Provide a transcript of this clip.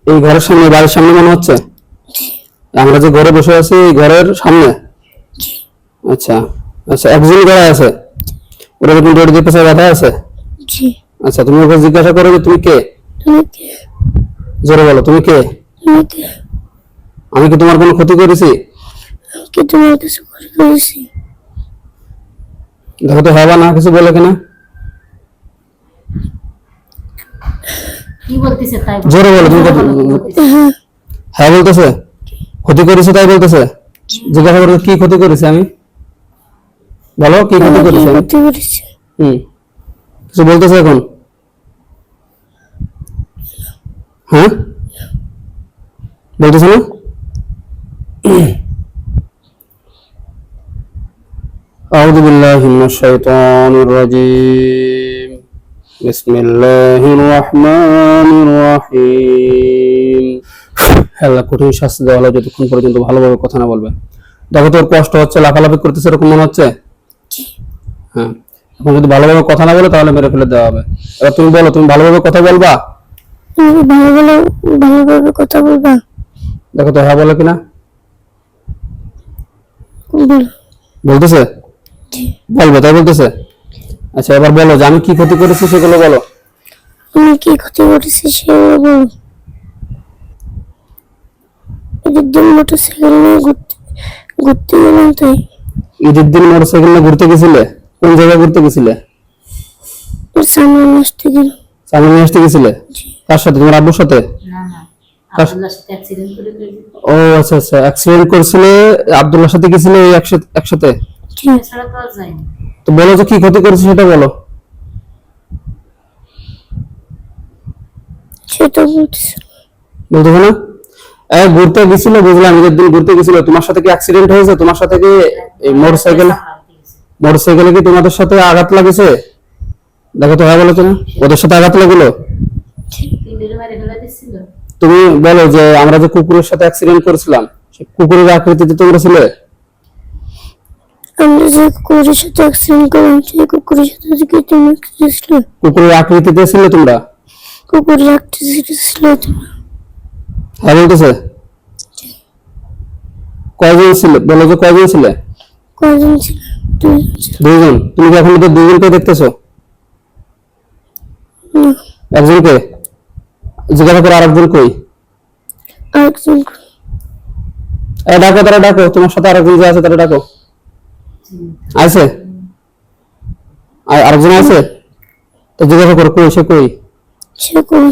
এই ঘরের সামনে, বাড়ির সামনে মনে হচ্ছে? আমরা যে ঘরে বসে আছি এই ঘরের সামনে? আচ্ছা আচ্ছা, একজন ঘরে আছে, ওরা কিন্তু ডোর দিয়ে পেছনে বাধা আছে? আচ্ছা, তুমি ওকে জিজ্ঞাসা করো যে তুমি কে? জোরে বলো, তুমি কে? আমি কি তোমার কোনো ক্ষতি করেছি? দেখো তো হবা না কিছু বলে কিনা। কি বলতেছে তাই জোরে বলো, তুমি হ্যাঁ বলতেছে? ক্ষতি করেছে তাই বলতেছে? জিজ্ঞাসা করো কি ক্ষতি করেছে আমি, বলো কি ক্ষতি করেছে আমি? কিছু বলতেছে এখন? হ্যাঁ বলতেছে না? আউযু বিল্লাহি মিনাশ শাইতানির রাজীম। বিসমিল্লাহির রহমানির রহিম। আল্লাহ কঠিন শাস্তি দেওয়া হলো যতক্ষণ পর্যন্ত ভালোভাবে কথা না বলবে। দেখো তোর কষ্ট হচ্ছে, লাফালাফি করতেছে, এরকম মনে হচ্ছে? হ্যাঁ, এখন যদি ভালোভাবে কথা না বলে তাহলে মেরে ফেলে দেওয়া হবে। এবার তুমি বলো, তুমি ভালোভাবে কথা বলবা? ভালোভাবে কথা বলবা? দেখো তো হ্যাঁ বলে কিনা। বলতেছে বলবে তাই বলতেছে? আচ্ছা এবার বলো যে আমি কি ক্ষতি করেছি সেগুলো বলো। আমি কি ক্ষতি করেছি সেগুলো বলো। ঈদের দিন মোটরসাইকেল নিয়ে ঘুরতে গেলাম তাই। ঈদের দিন মোটরসাইকেল নিয়ে ঘুরতে গেছিলে? কোন জায়গায় ঘুরতে গেছিলে? সামনে আসতে গেলাম। সামনে নিয়ে আসতে গেছিলে? কার সাথে, তোমার আব্বুর সাথে? না না, আব্দুল্লাহর সাথে অ্যাক্সিডেন্ট করে ও আচ্ছা আচ্ছা, অ্যাক্সিডেন্ট করেছিলে, আব্দুল্লাহর সাথে গেছিলে এই একসাথে? ছাড়া তো আর যায়নি। তো বলো যে কি ক্ষতি করেছে সেটা বলো। সেটা বলতেছে বলতেছে না? ঘুরতে গেছিল বুঝলাম, ঈদের দিন ঘুরতে গেছিল, তোমার সাথে কি অ্যাক্সিডেন্ট হয়েছে? তোমার সাথে কি এই মোটরসাইকেলে কি তোমাদের সাথে আঘাত লাগেছে? দেখো তো হ্যাঁ বলো কিনা। ওদের সাথে আঘাত লাগলো? পিন্ডের মারে ফেলা দিছিল। তুমি বলো যে আমরা যে কুকুরের সাথে অ্যাক্সিডেন্ট করেছিলাম, সেই কুকুরের আকৃতিতে তোমরা ছিলে? আমরা যে কুকুরের সাথে অ্যাক্সিডেন্ট করলাম সেই কুকুরের সাথে কি তুমি ছিল? কুকুরের আকৃতিতে ছিলে তোমরা? কুকুরের আকৃতিতে ছিল তোমরা? হ্যাঁ বলতেছে? কয়জন ছিল বলো, যে কয়জন ছিলে? কয়জন ছিল? দুইজন। তুমি কি এখন ওদের দুইজনকে দেখতেছো? না, একজনকে জিজ্ঞাসা করো আরেকজন কই? আরেকজন ডাকো, তারা ডাকো, তোমার সাথে আরেকজন যে আছে তারা ডাকো। আছে? আরেকজন আছে? তো জিজ্ঞাসা করো কই, সে কই? সে কই?